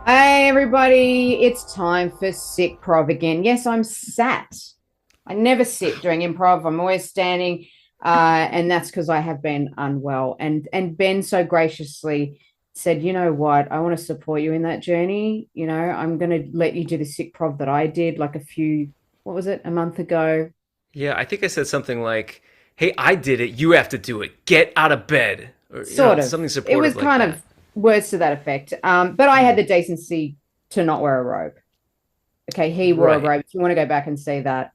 Hey everybody, it's time for Sickprov again. Yes, I'm sat. I never sit during improv. I'm always standing, and that's because I have been unwell. And Ben so graciously said, "You know what? I want to support you in that journey. You know, I'm going to let you do the Sickprov that I did like what was it, a month ago? Yeah, I think I said something like, "Hey, I did it. You have to do it. Get out of bed," or Sort of. something It was supportive like kind that. of words to that effect. But I had the decency to not wear a robe. Okay, he wore a Right. robe. If you want to go back and see that,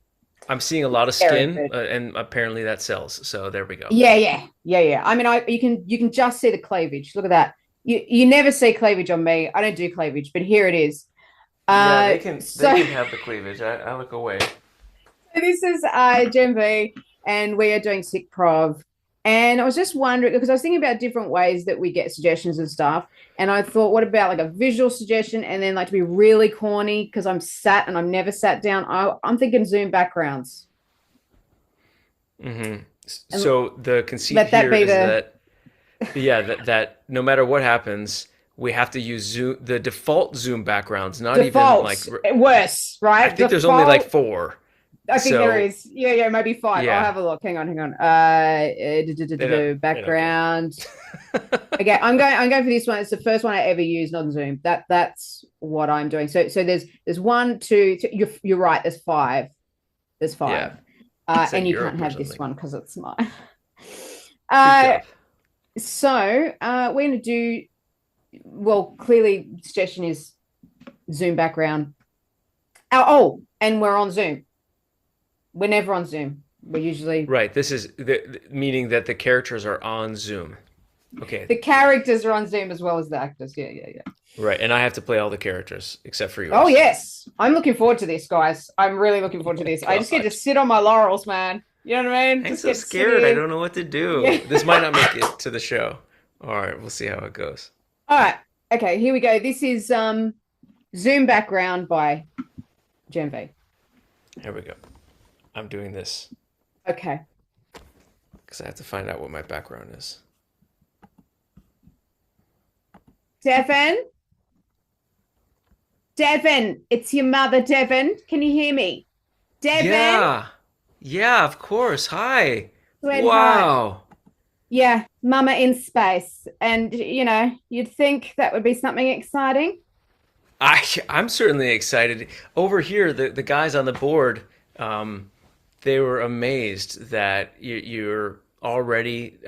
I'm seeing a lot of very skin, good. and apparently that sells. So there we go. Yeah. I mean, I you can just see the cleavage. Look at that. You never see cleavage on me. I don't do cleavage, but here it is. Yeah, they So can have the cleavage. I look away. this is Gen V, and we are doing Sick Prov. And I was just wondering because I was thinking about different ways that we get suggestions and stuff. And I thought, what about like a visual suggestion, and then like to be really corny because I'm sat and I'm never sat down. I'm thinking Zoom backgrounds, hmm and So the conceit let that here be is the that, yeah, that no matter what happens, we have to use the default Zoom backgrounds. Not even like default. Worse, I right? think there's only like Default. four. I think there So is. Yeah, maybe five. I'll yeah, have a look. Hang on. they don't care. Background. Okay, I'm going for this one. It's the first one I ever used on Zoom. That's what I'm doing. So there's one, two, three, you're right. There's five. There's Yeah, five. it's like And you can't Europe or have this something. one because it's mine. Good Uh, job. we're gonna do well. Clearly, suggestion is Zoom background. And we're on Zoom. We're never on Zoom. We're usually Right. This is meaning that the characters are on Zoom. Okay. the characters are on Zoom as well as the actors. Yeah. Right. And I have to play all the characters except for Oh yours. yes, I'm looking forward to this, guys. I'm really looking forward to Oh this. I just get to God. sit on my laurels, man. You know what I mean? I'm Just so get to sit scared. I here. don't know what to Yeah. do. This might not make it to the show. All right. We'll see how it goes. All right. Okay. Here we go. This is Zoom background by Gen V. Here we go. I'm doing this Okay. because I have to find out what my background is. Devin, Devin, it's your mother, Devin. Can you hear me? Devin, Yeah. Yeah, of course. Hi. sweetheart. Wow. Yeah, mama in space. And, you'd think that would be something exciting. I'm certainly excited. Over here, the guys on the board, they were amazed that you're already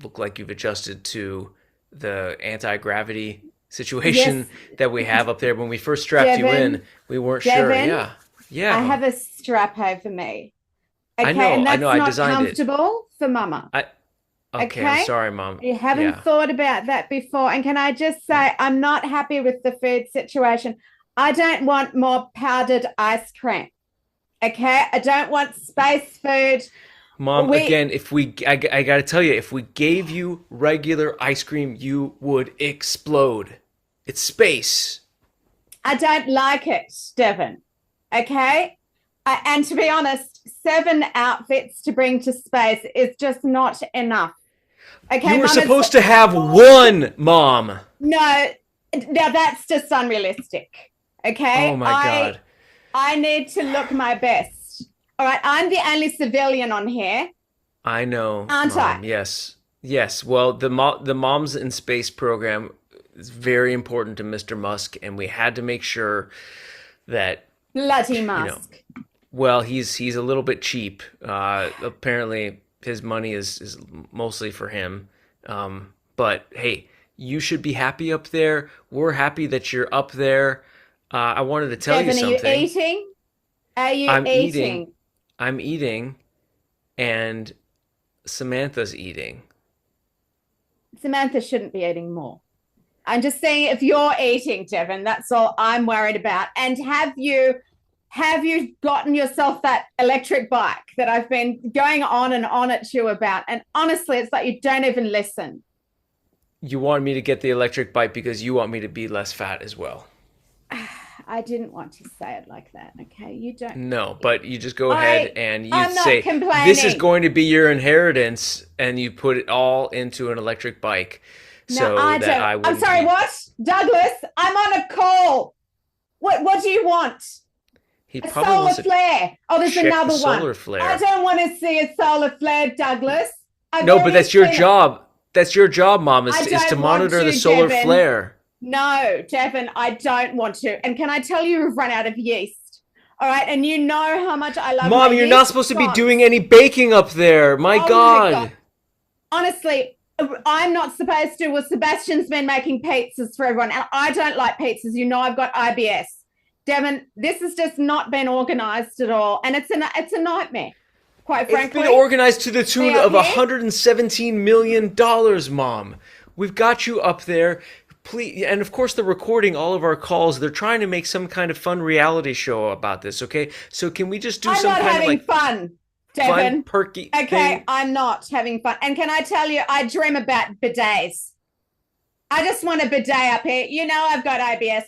look like you've adjusted to the anti-gravity situation Yes, that we have up there. When we first strapped you in, Devin, we weren't sure. Devin, Yeah, yeah, I Mom. have a strap over me. I Okay, know, and I know. that's I not designed it. comfortable for mama. I okay. I'm Okay? sorry, Mom. You haven't Yeah, thought about that before. And can I just yeah. say, I'm not happy with the food situation. I don't want more powdered ice cream. Okay? I don't want space food. Mom, We, again, I gotta tell you, if we gave you regular ice cream, you would explode. It's space. I don't like it, Devin. Okay? And to be honest, 7 outfits to bring to space is just not enough. You Okay, were Mama's supposed to have one, Mom. no. Now that's just unrealistic. Oh Okay, my I God. I need to look my best. All right, I'm the only civilian on here, I know, aren't I? Mom. Yes. Yes. Well, the Moms in Space program is very important to Mr. Musk, and we had to make sure that, Bloody you know, Musk. well, he's a little bit cheap. Apparently, his money is mostly for him. But hey, you should be happy up there. We're happy that you're up there. I wanted to tell you Devin, are you something. eating? Are you I'm eating. eating? I'm eating, and Samantha's eating. Samantha shouldn't be eating more. I'm just saying if you're eating, Devin, that's all I'm worried about. And have you gotten yourself that electric bike that I've been going on and on at you about? And honestly, it's like you don't even listen. You want me to get the electric bike because you want me to be less fat as well. I didn't want to say it like that. Okay, you don't. No, but you just go ahead I and you I'm not say, this is complaining. going to be your inheritance, and you put it all into an electric bike. so I that don't. I I'm wouldn't sorry, be. what? Douglas, I'm on a call. What do you want? He A probably solar wants to flare. Oh, there's check the another one. solar I flare. don't want to see a solar flare, Douglas. I've No, but already that's your seen it. job. That's your job, Mom, I is to don't want monitor the to, solar Devin. flare. No, Devin, I don't want to. And can I tell you, we've run out of yeast. All right. And you know how much I love my Mom, you're not yeast supposed to be scones. doing any baking up there. My Oh my God. God. Honestly, I'm not supposed to. Well, Sebastian's been making pizzas for everyone. And I don't like pizzas. You know, I've got IBS. Devin, this has just not been organized at all. And it's a nightmare, quite frankly. It's been organized to the tune of here. $117 million, Mom. We've got you up there. Please, and of course, they're recording all of our calls. They're trying to make some kind of fun reality show about this, okay? So can we just do I'm some not kind of having like fun, Devin. fun, perky Okay, thing? I'm not having fun. And can I tell you, I dream about bidets. I just want a bidet up here. You know, I've got IBS.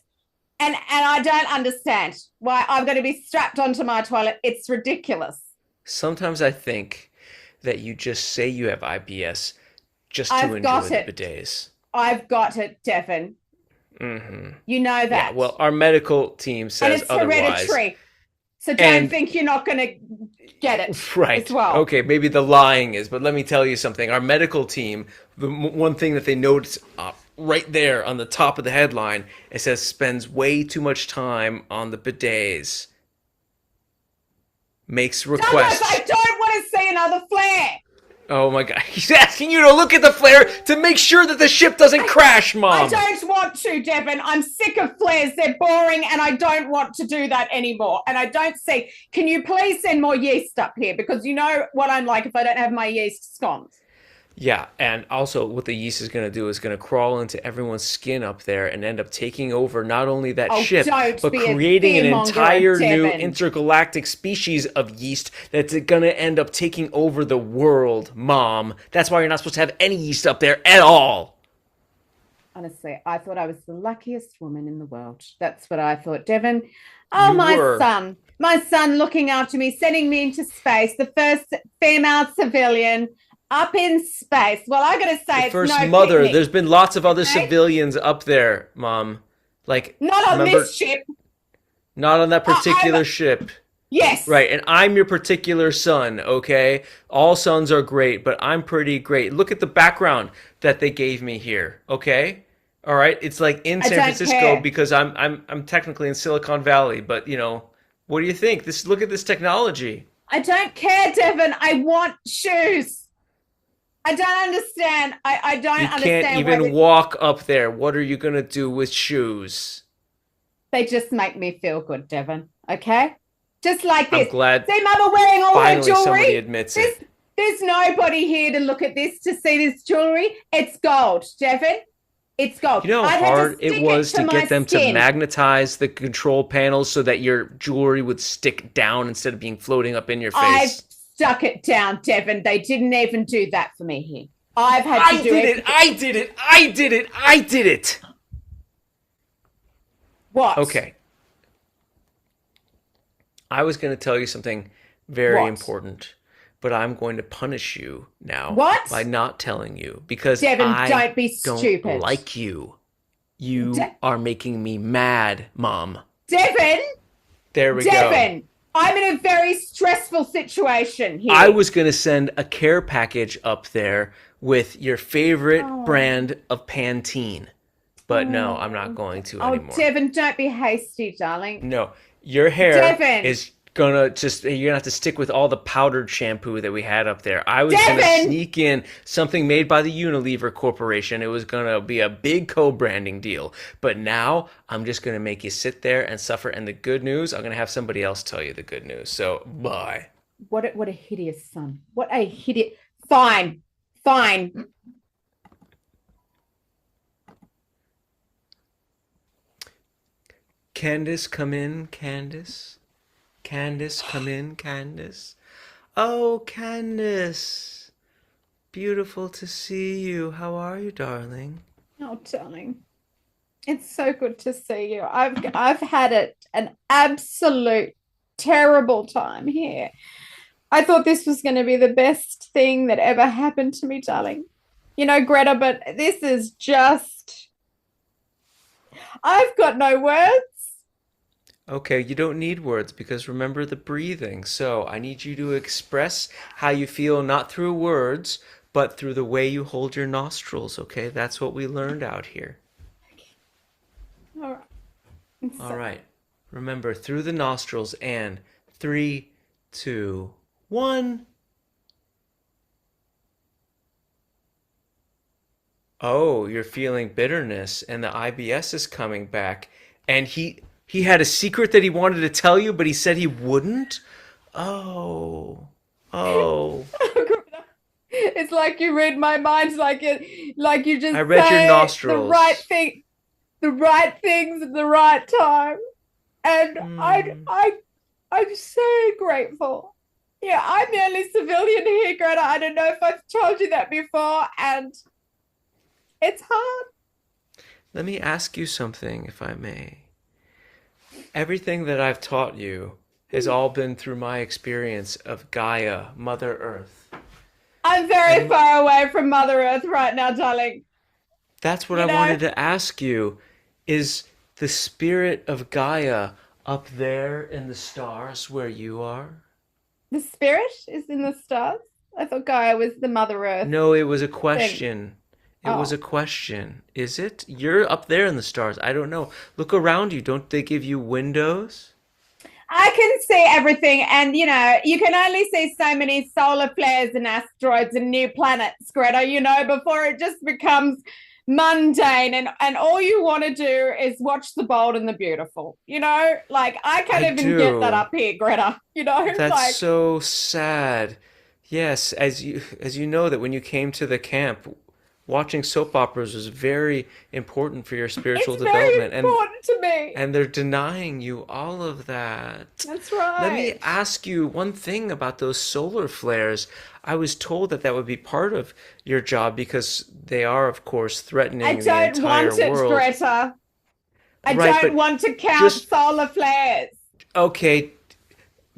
And I don't understand why I've got to be strapped onto my toilet. It's ridiculous. Sometimes I think that you just say you have IBS just to I've enjoy got the it. bidets. I've got it, Devin. You know that. Yeah, well, our medical team and says it's otherwise. hereditary. So don't think you're not going to get it Right. as well. Okay, maybe the lying is, but let me tell you something. Our medical team, the one thing that they notice right there on the top of the headline, it says spends way too much time on the bidets. Makes Douglas, requests. I don't want to see another flare. Oh my God. He's asking you to look at the flare to make sure that the ship doesn't crash, Mom. I don't want to, Devin. I'm sick of flares. They're boring and I don't want to do that anymore. And I don't see. Can you please send more yeast up here? Because you know what I'm like if I don't have my yeast scones. Yeah, and also what the yeast is going to do is going to crawl into everyone's skin up there and end up taking over not only that ship, but creating an entire new intergalactic species of yeast that's going to end up taking over the world, Mom. That's why you're not supposed to have any yeast up there at all. Honestly, I thought I was the luckiest woman in the world. That's what I thought, Devin. Oh, my son looking after me, sending me into space, the first female civilian up in space. Well, I gotta say, it's first no mother. picnic. There's been lots of other civilians up there, Mom. Like not on this ship. Not on that particular ship. Yes. Right, and I'm your particular son, okay? All sons are great, but I'm pretty great. Look at the background that they gave me here, okay? All right, it's like in San Francisco because I'm technically in Silicon Valley, but you know, what do you think? Look at this technology. I don't care, Devin. I want shoes. I don't understand. I don't understand. You can't even walk up there. What are you going to do with shoes? They just make me feel good, Devin. Okay? Just like this. I'm glad. See Mama wearing all her jewelry? Somebody admits it. There's nobody here to look at this, to see this jewelry. It's gold, Devin. It's gold. You know how hard it was to get them to magnetize the control panels so that your jewelry would stick down instead of being floating up in your face? Stuck it down, Devin. They didn't even do that for me here. I've had to do it. I did it. What? Okay. I was going to tell you something very important, but I'm going to punish you now by not telling you because Devin, I don't be stupid. Don't like you. You are making me mad, Mom. Devin. There we go. Devin. I'm in a very stressful situation here. I was going to send a care package up there with your favorite brand of Pantene. But no, I'm not going to anymore. Oh, Devin, don't be hasty, darling. No, your hair is going to you're going to have to stick with all the powdered shampoo that we had up there. I was going to sneak in something made by the Unilever Corporation. It was going to be a big co-branding deal. But now I'm just going to make you sit there and suffer. And the good news, I'm going to have somebody else tell you the good news. So, bye. What a hideous son. What a hideous... Fine. Candace, come in, Candace. Candace, come in, Candace. Oh, Candace. Beautiful to see you. How are you, darling? Oh, darling. It's so good to see you. I've had an absolute terrible time here. I thought this was going to be the best thing that ever happened to me, darling. Greta, but this is just, I've got no words. Okay, you don't need words because remember the breathing. So I need you to express how you feel not through words, but through the way you hold your nostrils. Okay, that's what we learned out here. All right. All right. Remember through the nostrils and three, two, one. Oh, you're feeling bitterness and the IBS is coming back. And he had a secret that he wanted to tell you, but he said he wouldn't? Oh. Oh. It's like you read my mind, like you just I read your say nostrils. the right things at the right time. And Hmm. I'm so grateful. Yeah, I'm the only civilian here, Greta. I don't know if I've told you that before, and it's hard. Let me ask you something, if I may. Everything that I've taught you has all been through my experience of Gaia, Mother Earth. I'm very And far away from Mother Earth right now, darling. that's what I You know, wanted to ask you. Is the spirit of Gaia up there in the stars where you are? the spirit is in the stars. I thought Gaia was the Mother Earth No, it was a thing. question. It was a Oh, question. Is it? You're up there in the stars. I don't know. Look around you. Don't they give you windows? I can see everything, and you can only see so many solar flares and asteroids and new planets, Greta. Before it just becomes mundane, and all you want to do is watch the bold and the beautiful. Like I I can't even get that do. up here, Greta. That's Like so sad. Yes, as you know that when you came to the camp, watching soap operas was very important for your spiritual it's very development, and important to me. and they're denying you all of that. That's Let me right. ask you one thing about those solar flares. I was told that that would be part of your job because they are, of course, I threatening the don't entire want it, world. Greta. I Right, don't but want to count just solar flares. okay,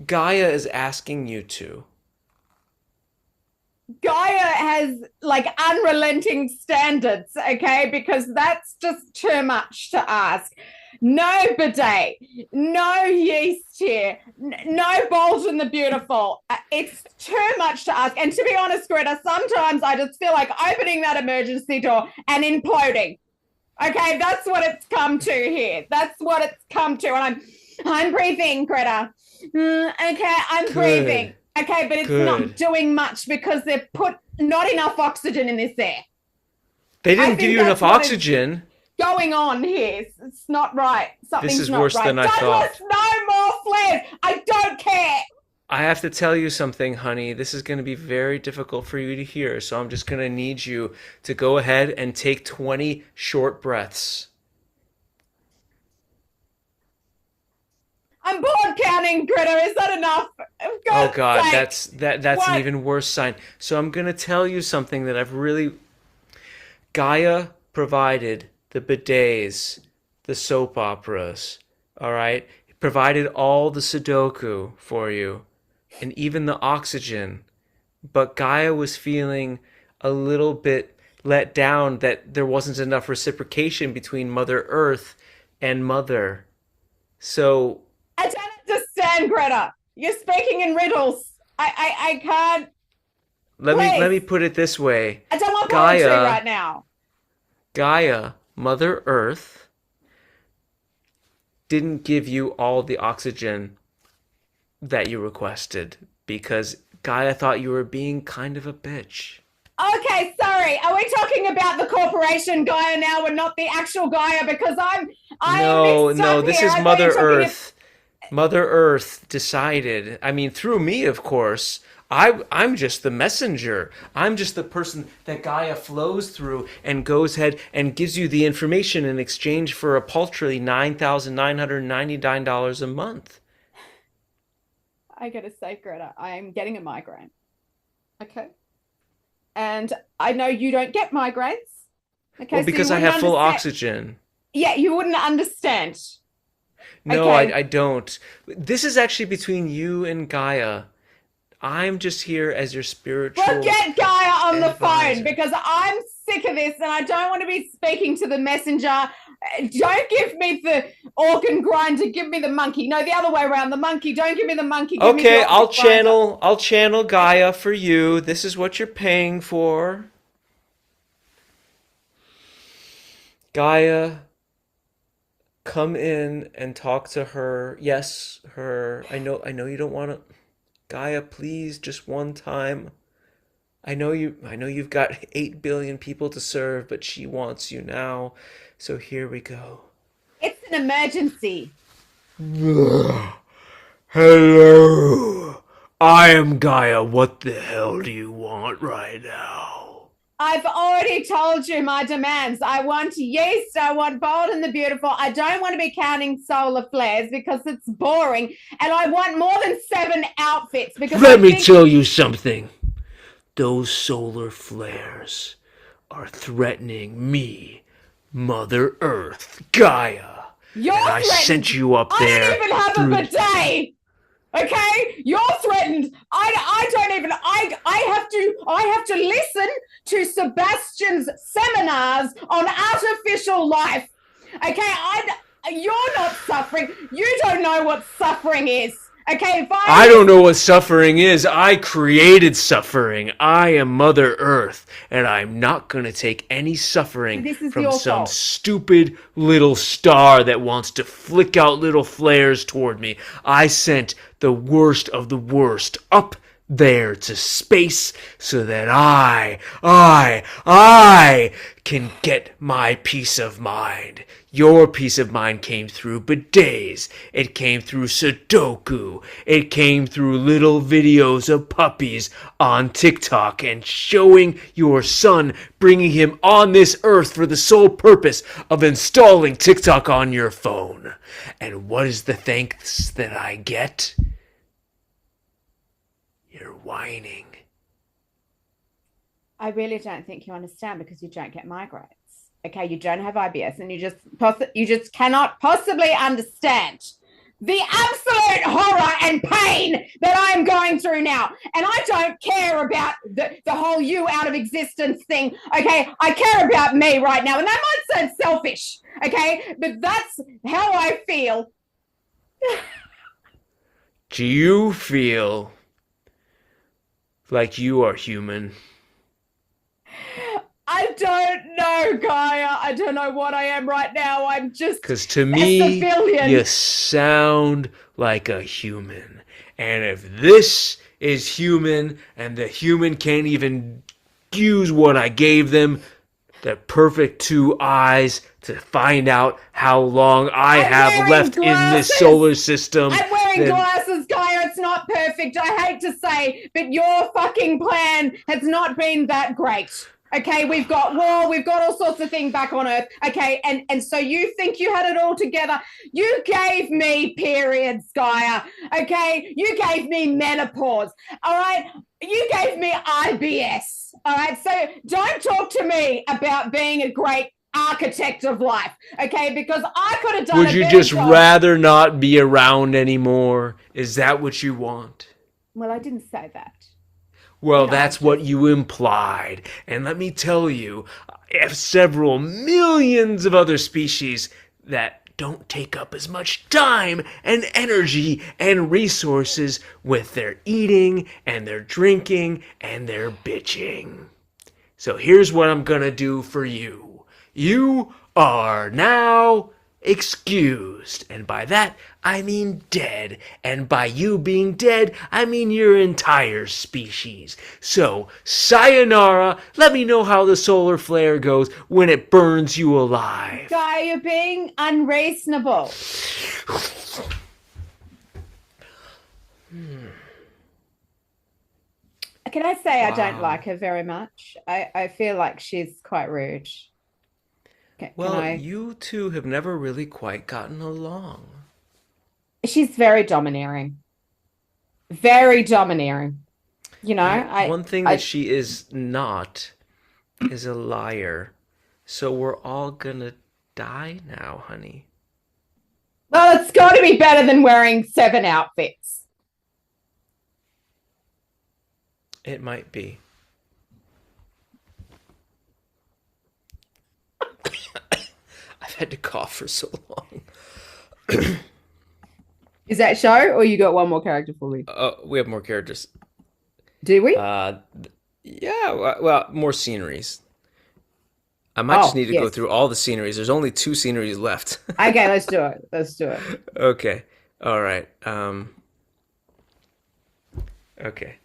Gaia is asking you to. Gaia has like unrelenting standards, okay? Because that's just too much to ask. No bidet, no yeast here, no Bolton the Beautiful. It's too much to ask. And to be honest, Greta, sometimes I just feel like opening that emergency door and imploding. Okay, that's what it's come to here. That's what it's come to. And I'm breathing, Greta. Okay, I'm breathing. Good, Okay, but it's not good. doing much because they've put not enough oxygen in this air. They I didn't give think you enough that's what is oxygen. going on here. It's not right. This Something's is not worse right. than I Douglas, thought. no more flares. I don't care. I have to tell you something, honey. This is going to be very difficult for you to hear, so I'm just going to need you to go ahead and take 20 short breaths. I'm bored counting, Greta. Is that enough? For Oh God's God, sake. that's an What? even worse sign. So I'm gonna tell you something that I've really Gaia provided the bidets, the soap operas, all right? It provided all the Sudoku for you and even the oxygen. But Gaia was feeling a little bit let down that there wasn't enough reciprocation between Mother Earth and Mother. So I don't understand, Greta. You're speaking in riddles. I can't. let me Please. put it this way. I don't want poetry Gaia right now. Gaia, Mother Earth, didn't give you all the oxygen that you requested because Gaia thought you were being kind of a bitch. Okay, sorry. Are we talking about the corporation Gaia now and not the actual Gaia? Because I am No, mixed no, up this here. is I thought you Mother were talking. Earth. Mother Earth decided, I mean, through me, of course. I'm just the messenger. I'm just the person that Gaia flows through and goes ahead and gives you the information in exchange for a paltry $9,999 a month. I gotta say, Greta, I'm getting a migraine. Okay, and I know you don't get migraines. Well, Okay, so you because I wouldn't have full understand. oxygen. Yeah, you wouldn't understand. No, I, Okay, I don't. This is actually between you and Gaia. I'm just here as your spiritual Well, get Gaia on the advisor. phone because I'm sick of this and I don't want to be speaking to the messenger. Don't give me the organ grinder, give me the monkey. No, the other way around. The monkey. Don't give me the monkey. Give me Okay, the organ grinder. I'll channel Gaia for you. This is what you're paying for. Gaia, come in and talk to her. Yes, her. I know you don't want to. Gaia, please, just one time. I know you've got 8 billion people to serve, but she wants you now. So here we go. It's an emergency. Hello. I am Gaia. What the hell do you want right now? I've already told you my demands. I want yeast. I want Bold and the Beautiful. I don't want to be counting solar flares because it's boring. And I want more than 7 outfits because Let me tell you something. Those solar flares are threatening me, Mother Earth, Gaia. You're and I sent you up there. I don't even have a bidet. Okay, you're threatened. I have to listen to Sebastian's seminars on artificial life. Okay, you're not suffering. You don't know what suffering is. Okay, I don't know what suffering is. I created suffering. I am Mother Earth, and I'm not going to take any suffering from some stupid little star that wants to flick out little flares toward me. I sent the worst of the worst up there to space so that I can get my peace of mind. Your peace of mind came through bidets. It came through Sudoku. It came through little videos of puppies on TikTok and showing your son, bringing him on this earth for the sole purpose of installing TikTok on your phone. And what is the thanks that I get? You're whining. I really don't think you understand because you don't get migraines. Okay, you don't have IBS, and you just cannot possibly understand the absolute horror and pain that I'm going through now. And I don't care about the whole you out of existence thing. Okay, I care about me right now, and that might sound selfish. Okay, but that's how I feel. Do you feel like you are human? I don't know, Gaia. I don't know what I am right now. I'm just because to me, you sound like a human. And if this is human and the human can't even use what I gave them, the perfect 2 eyes to find out how long I have left in this solar system. I'm wearing glasses, Gaia. It's not perfect. I hate to say, but your fucking plan has not been that great. Okay, we've got war, we've got all sorts of things back on Earth. Okay, and so you think you had it all together. You gave me periods, Gaia. Okay, you gave me menopause. All right, you gave me IBS. All right, so don't talk to me about being a great architect of life. Okay, because I could have done. Would you just rather not be around anymore? Is that what you want? Well, I didn't say that. Well, that's what you implied. And let me tell you, I have several millions of other species that don't take up as much time and energy and resources with their eating and their drinking and their bitching. So here's what I'm gonna do for you. You are now excused. And by that, I mean dead. And by you being dead, I mean your entire species. So, sayonara, let me know how the solar flare goes when it burns you alive. Guy, you're being unreasonable. Can I say I don't like her very much? I feel like she's quite rude. You two have never really quite gotten along. She's very domineering. Very domineering. You know, one thing that she is not is a liar. So we're all gonna die now, honey. Well, it's got to be better than wearing 7 outfits. It might be. I've had to cough for so long. Is that show, or you got one more character for me? We have more characters. Do we? Uh, yeah, well, more sceneries. I might just Oh, need to go yes. through all the sceneries. There's only 2 sceneries left. Okay, let's do it. Let's do it. Okay. All right. Okay.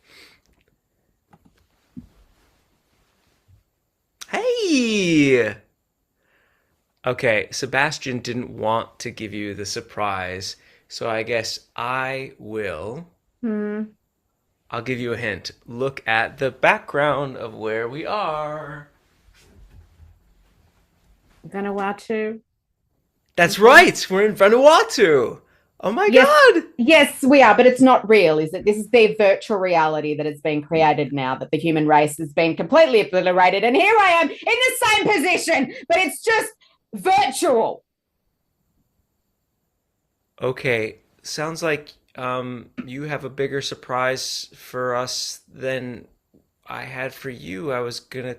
Hey! Okay, Sebastian didn't want to give you the surprise, so I guess I will. Hmm. I'll give you a hint. Look at the background of where we are. Vanuatu. That's right. We're in Vanuatu. Oh my Yes, God. yes, we are, but it's not real, is it? This is the virtual reality that has been created now that the human race has been completely obliterated. And here I am in the same position, but it's just virtual. Okay, sounds like you have a bigger surprise for us than I had for you. I was gonna.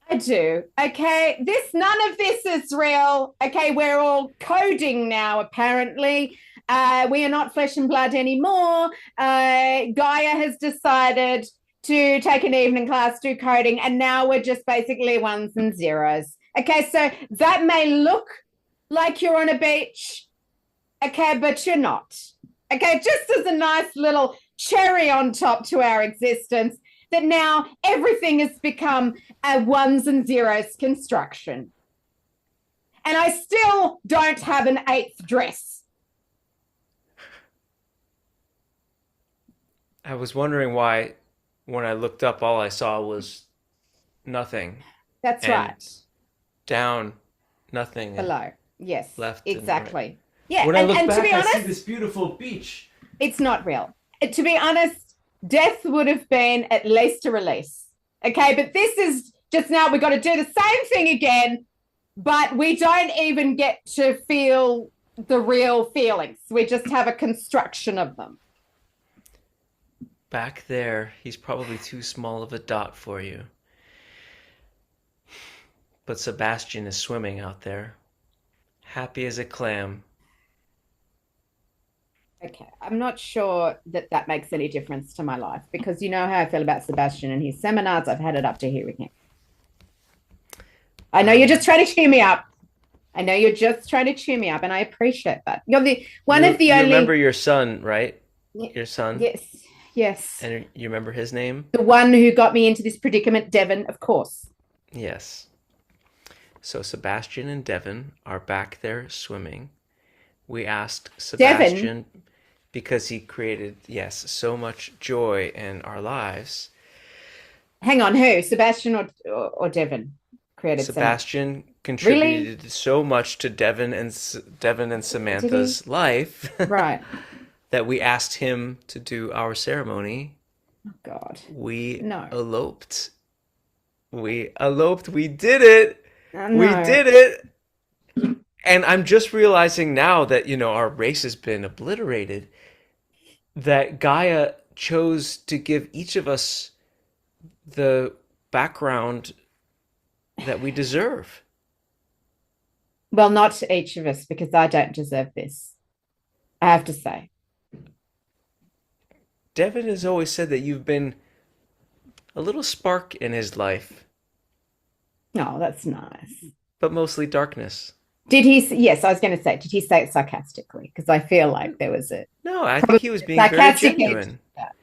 I do. Okay. None of this is real. Okay. We're all coding now, apparently. We are not flesh and blood anymore. Gaia has decided to take an evening class, do coding, and now we're just basically ones and zeros. Okay. So that may look like you're on a beach. Okay. But you're not. Okay. Just as a nice little cherry on top to our existence, that now everything has become a ones and zeros construction. And I still don't have an 8th dress. I was wondering why, when I looked up, all I saw was nothing. That's And right. down, nothing, and Below. Yes, left and right. exactly. Yeah. When I look And to back, be I see honest, this beautiful beach. it's not real. To be honest, death would have been at least a release. Okay. But this is just now, we've got to do the same thing again, but we don't even get to feel the real feelings. We just have a construction of them. Back there, he's probably too small of a dot for you. But Sebastian is swimming out there, happy as a clam. Okay, I'm not sure that that makes any difference to my life because you know how I feel about Sebastian and his seminars. I've had it up to here with him. I know you're just trying to cheer me up. I know you're just trying to cheer me up, and I appreciate that. You're the one of the You only. remember your son, right? Your son? Yes, yes. And you remember his name? The one who got me into this predicament, Devon, of course. Yes. So Sebastian and Devon are back there swimming. We asked Sebastian Devon, because he created, yes, so much joy in our lives. hang on, who? Sebastian or Devon created some. Sebastian Really? contributed so much to Devon and Did he? Samantha's life Right. that we asked him to do our ceremony. Oh, God. We No. eloped. We eloped. We did it. We No. did it. And I'm just realizing now that, our race has been obliterated, that Gaia chose to give each of us the background that we deserve. Well, not to each of us because I don't deserve this. I have to say. Devin has always said that you've been a little spark in his life, No, that's nice. but mostly darkness. Did he? Yes, I was going to say, did he say it sarcastically? Because I feel like there was a No, I think he was being very sarcastic edge to genuine. that.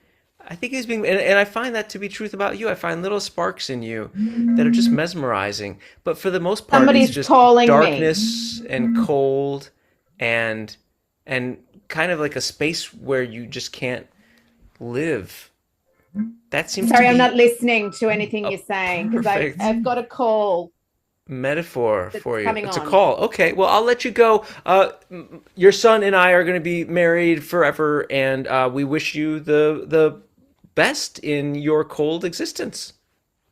I think he's being, and I find that to be truth about you. I find little sparks in you that are just mesmerizing. But for the most part, it's Somebody's just calling me. darkness and cold and kind of like a space where you just can't live. That seems to Sorry, I'm be not listening to anything a you're saying because perfect I've got a call metaphor that's for you. coming It's a on. call. Okay, well, I'll let you go. Your son and I are going to be married forever, and we wish you the best in your cold existence.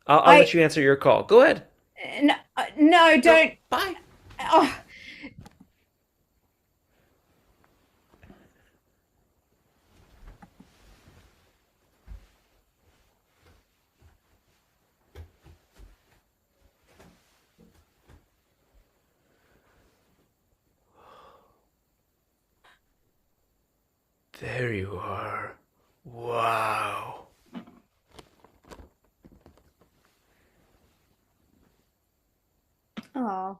I'll let I you answer your call. Go ahead. no, no, Go. don't. Bye. Oh, There you are. Wow. Oh,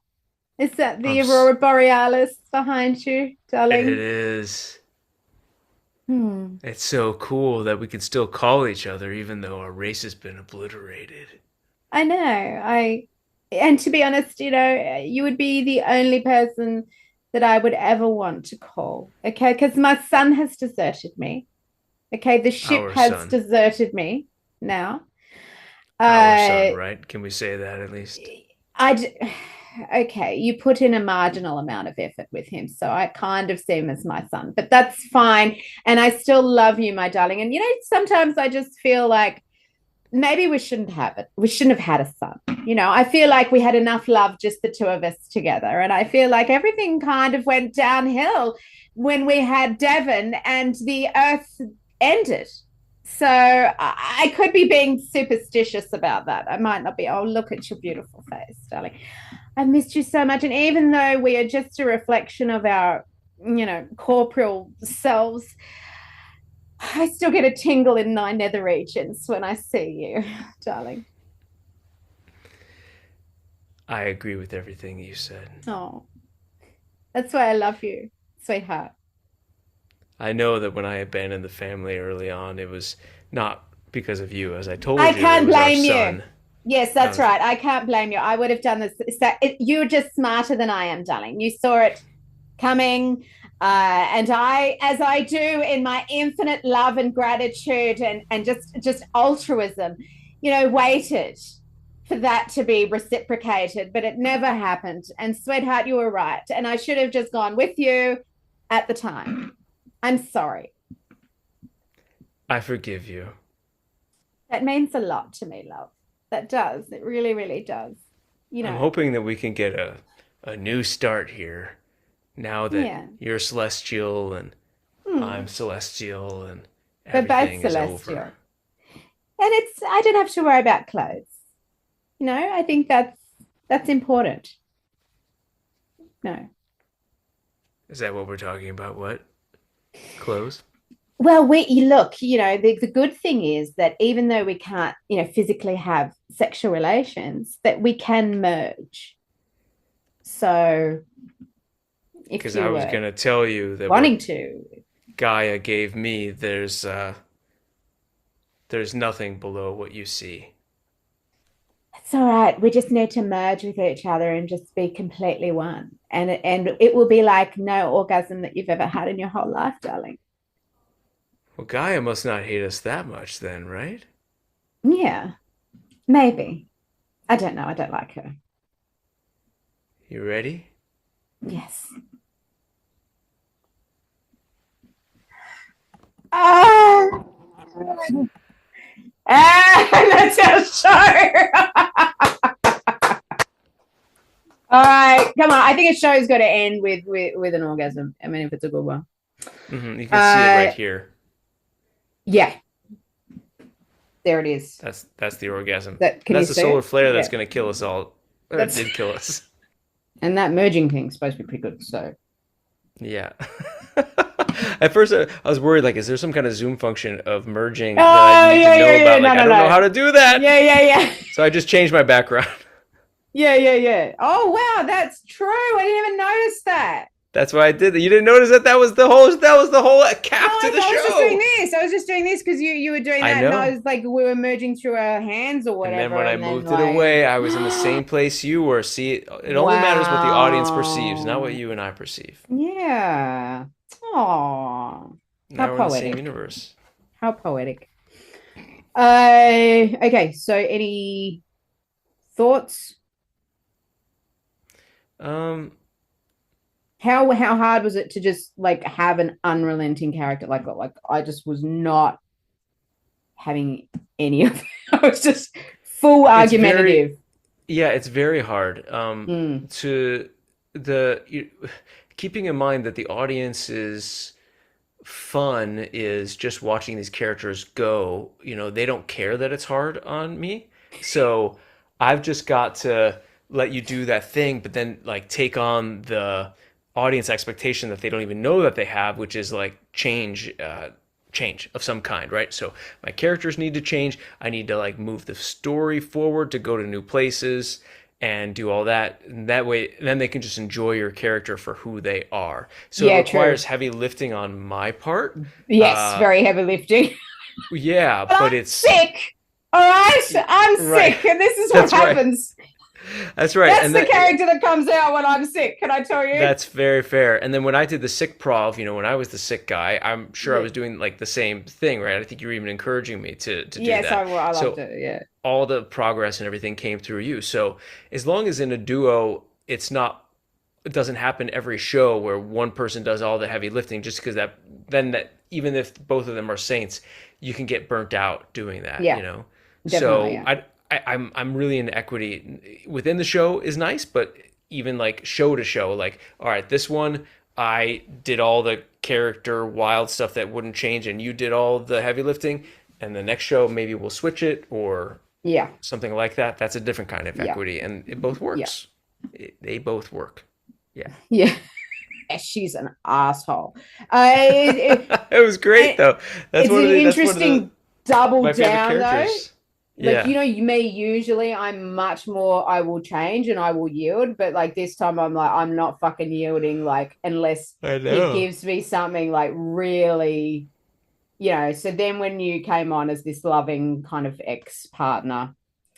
is that I'm the Aurora Borealis behind you, It darling? is. Hmm. It's so cool that we can still call each other even though our race has been obliterated. I know. And to be honest, you would be the only person that I would ever want to call. Okay, because my son has deserted me. Okay, the ship Our has son. deserted me now. Our son, Uh, right? Can we say that at least? I okay, you put in a marginal amount of effort with him, so I kind of see him as my son, but that's fine. And I still love you, my darling. And sometimes I just feel like maybe we shouldn't have it. We shouldn't have had a son. I feel like we had enough love, just the two of us together. And I feel like everything kind of went downhill when we had Devon and the earth ended. So I could be being superstitious about that. I might not be. Oh, look at your beautiful face, darling. I missed you so much. And even though we are just a reflection of our, corporeal selves, I still get a tingle in my nether regions when I see you, darling. I agree with everything you said. Oh, that's why I love you, sweetheart. I know that when I abandoned the family early on, it was not because of you. As I I told you, it can't was our blame you. son. Yes, I that's was, right. I can't blame you. I would have done this. You're just smarter than I am, darling. You saw it coming. And as I do in my infinite love and gratitude and just altruism, waited for that to be reciprocated, but it never happened. And sweetheart, you were right. And I should have just gone with you at the time. I'm sorry. I forgive you. That means a lot to me, love. That does. It really, really does. I'm hoping that we can get a new start here now that Yeah. you're celestial and Hmm. I'm celestial and We're both everything is celestial. over. And I don't have to worry about clothes. I think that's important. No. Is that what we're talking about? What? Clothes? Well, you look, the good thing is that even though we can't, physically have sexual relations, that we can merge. So if Because I you was were going to tell you that what wanting to, Gaia gave me, there's nothing below what you see. it's all right. We just need to merge with each other and just be completely one. And it will be like no orgasm that you've ever had in your whole life, darling. Well, Gaia must not hate us that much then, right? Yeah, maybe. I don't know. I don't like her. You ready? Yes. Ah, that's our show. All right, come on. I think a show's got to end with an orgasm. I mean, if it's a good one. You can see it right here. Yeah, there it is. That's the orgasm. Can That's you the see solar it? flare Yeah. that's going to kill us all. Or it did kill us. And that merging thing's supposed to be pretty good. So Yeah. At first, I was worried, like, is there some kind of Zoom function of merging that I oh need yeah, to know yeah, yeah. about? No, Like, no, I don't know no. how to do that. Yeah, yeah, yeah. So I just changed my background. Yeah, yeah, yeah. Oh wow, that's true. I didn't even notice that. That's why I did that. You didn't notice that? That was the whole cap to the I was just doing show. this. I was just doing this because you were doing I that, and I know. was like, we were merging through our hands or And then whatever, when I and then moved it away, I was in the like, same place you were. See, it only matters what the audience perceives, not what wow. you and I perceive. Yeah. Oh, how Now we're in the same poetic. universe. How poetic. Okay. So, any thoughts? Um, How hard was it to just like have an unrelenting character? Like I just was not having any of it. I was just full it's very, argumentative. yeah, it's very hard. Mm. To the you, keeping in mind that the audience's fun is just watching these characters go. They don't care that it's hard on me. So I've just got to let you do that thing, but then like take on the audience expectation that they don't even know that they have, which is like change of some kind, right? So my characters need to change. I need to like move the story forward to go to new places and do all that. And that way, then they can just enjoy your character for who they are. So it Yeah, true. requires heavy lifting on my part. Yes, Uh, very heavy lifting. yeah, But but I'm it's sick. All right, I'm right. sick, and this is what That's right. happens. That's right. That's And the that character that comes out when I'm sick. Can I tell you? that's very fair. And then when I did the Sickprov, when I was the sick guy, I'm sure I Yeah. was doing like the same thing, right? I think you were even encouraging me to do Yes, that. I loved So it. Yeah. all the progress and everything came through you. So as long as in a duo, it doesn't happen every show where one person does all the heavy lifting, just because that even if both of them are saints, you can get burnt out doing that. Yeah, definitely. So Yeah. I'm really into equity within the show is nice, but even like show to show, like, all right, this one I did all the character wild stuff that wouldn't change, and you did all the heavy lifting, and the next show maybe we'll switch it or Yeah. something like that. That's a different kind of Yeah. equity, and it both Yeah. works. They both work. Yeah. Yeah. She's an asshole. It, It was great it, though. it's an That's one of the interesting double my favorite down though. characters. Like, Yeah, me, usually I'm much more, I will change and I will yield. But like this time, I'm like, I'm not fucking yielding, like, unless I he know. gives me something like really, So then when you came on as this loving kind of ex partner,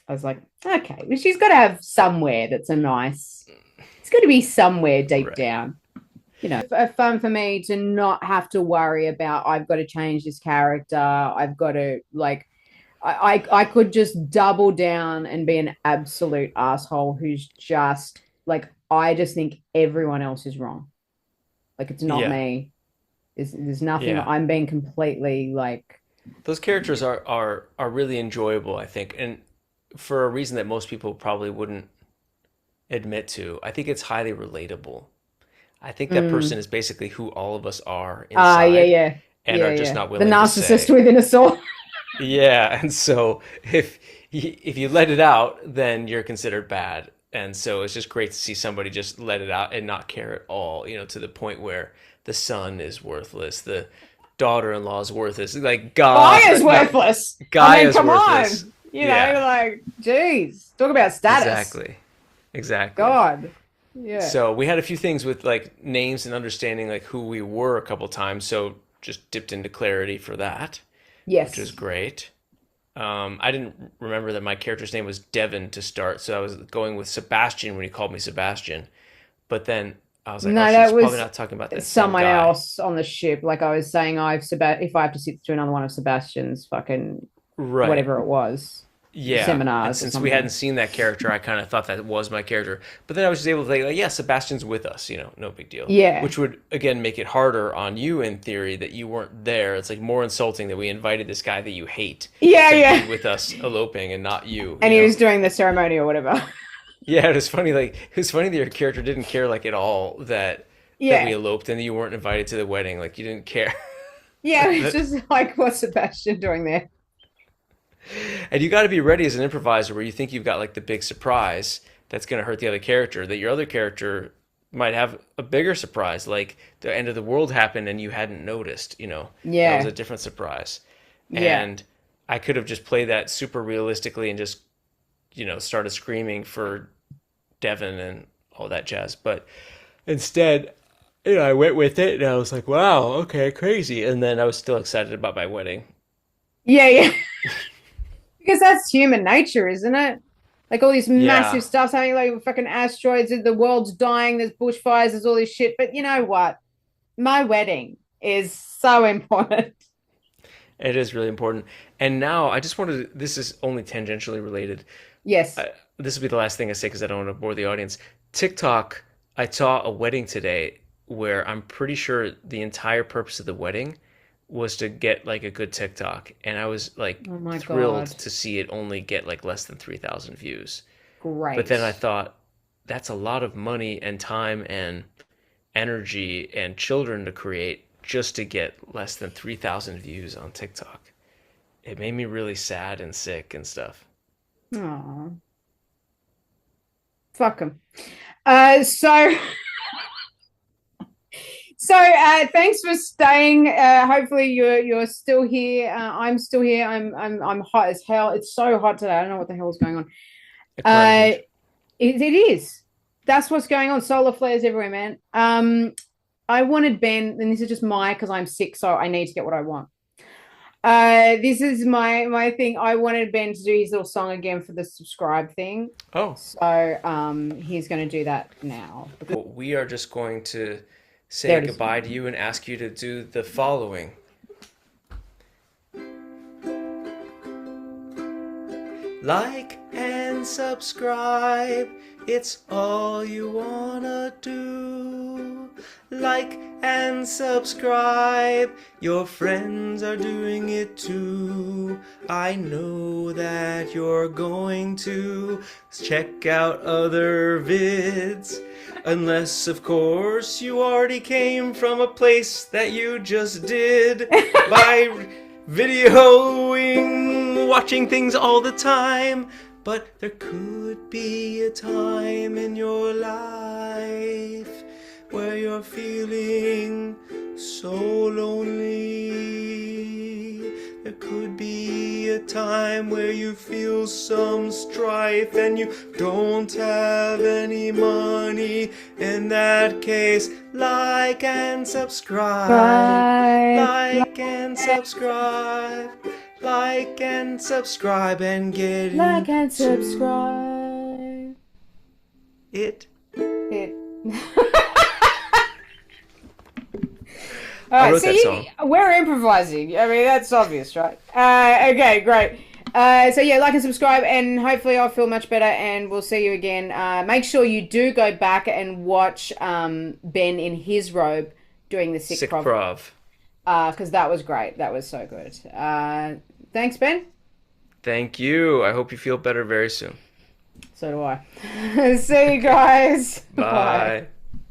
I was like, okay, well, she's got to have somewhere that's it's got to be somewhere deep Right. down. Fun for me to not have to worry about, I've got to change this character. I've got to, like, I could just double down and be an absolute asshole who's just like, I just think everyone else is wrong. Like, it's not Yeah. me. There's nothing. Yeah. I'm being completely like, Those characters are really enjoyable, I think, and for a reason that most people probably wouldn't admit to. I think it's highly relatable. I think that person mm, is basically who all of us are yeah, inside yeah, and yeah, are just yeah. not The willing to narcissist say. within us all. Yeah, and so if you let it out, then you're considered bad. And so it's just great to see somebody just let it out and not care at all, to the point where the son is worthless, the daughter-in-law is worthless, like God, Guy is not worthless. I Guy mean, is come worthless. on. Yeah, Like, geez, talk about status. exactly. Exactly. God. Yeah. So we had a few things with like names and understanding like who we were a couple times, so just dipped into clarity for that, which is Yes. great. I didn't remember that my character's name was Devin to start, so I was going with Sebastian when he called me Sebastian. But then I was like, oh No, shit, that he's probably was not talking about that same someone guy. else on the ship. Like I was saying, if I have to sit through another one of Sebastian's fucking Right. whatever it was, Yeah. And seminars or since we hadn't something. seen that character, I kind of thought that was my character. But then I was just able to think, like, yeah, Sebastian's with us, no big deal. Yeah. Which would, again, make it harder on you in theory that you weren't there. It's like more insulting that we invited this guy that you hate Yeah, to yeah. be with us eloping and not you, And he was doing the ceremony or whatever. Yeah, it was funny. Like, it was funny that your character didn't care, like, at all that we Yeah. eloped and that you weren't invited to the wedding. Like, you didn't care. Yeah, it's just like, what's Sebastian doing there? And you got to be ready as an improviser where you think you've got like the big surprise that's going to hurt the other character, that your other character might have a bigger surprise, like the end of the world happened and you hadn't noticed. That was Yeah. a different surprise. Yeah. And I could have just played that super realistically and just, started screaming for Devin and all that jazz. But instead, I went with it and I was like, wow, okay, crazy. And then I was still excited about my wedding. Yeah, yeah. Because that's human nature, isn't it? Like all these Yeah. massive stuff's happening, like fucking asteroids, the world's dying, there's bushfires, there's all this shit. But you know what? My wedding is so important. It is really important. And now I just wanted to, this is only tangentially related. Yes. This will be the last thing I say because I don't want to bore the audience. TikTok, I saw a wedding today where I'm pretty sure the entire purpose of the wedding was to get like a good TikTok. And I was like Oh my thrilled God. to see it only get like less than 3,000 views. But then I Great. thought, that's a lot of money and time and energy and children to create just to get less than 3,000 views on TikTok. It made me really sad and sick and stuff. Oh, fuck them. So So thanks for staying. Hopefully you're still here. I'm still here. I'm hot as hell. It's so hot today. I don't know what the hell is going on. It is. That's what's going on. Solar flares everywhere, man. I wanted Ben, and this is just because I'm sick, so I need to get what I want. This is my thing. I wanted Ben to do his little song again for the subscribe thing. Oh. So he's going to do that now. Well, we are just going to say goodbye to you and ask you to do the following. Like and subscribe, it's all you wanna do. Like and subscribe, your friends are doing it too. I know that you're going to check out other vids. Unless, of course, you already came from a place that you just did by videoing, watching things all the time. But there could be a time in your life where you're feeling so lonely. There could be a time where you feel some strife and you don't have any money. In that case, like and subscribe. Like and subscribe. Like and subscribe and get like and subscribe. It. All right, see, we're improvising. I mean, that's obvious, right? Okay, great. So yeah, like and subscribe, and hopefully I'll feel much better, and we'll see you again. Make sure you do go back and watch Ben in his robe doing the Sickprov. Because that was great. That was so good. Thanks, Ben. Thank you. I hope you feel better very soon. So do I. See you guys. Bye. Bye.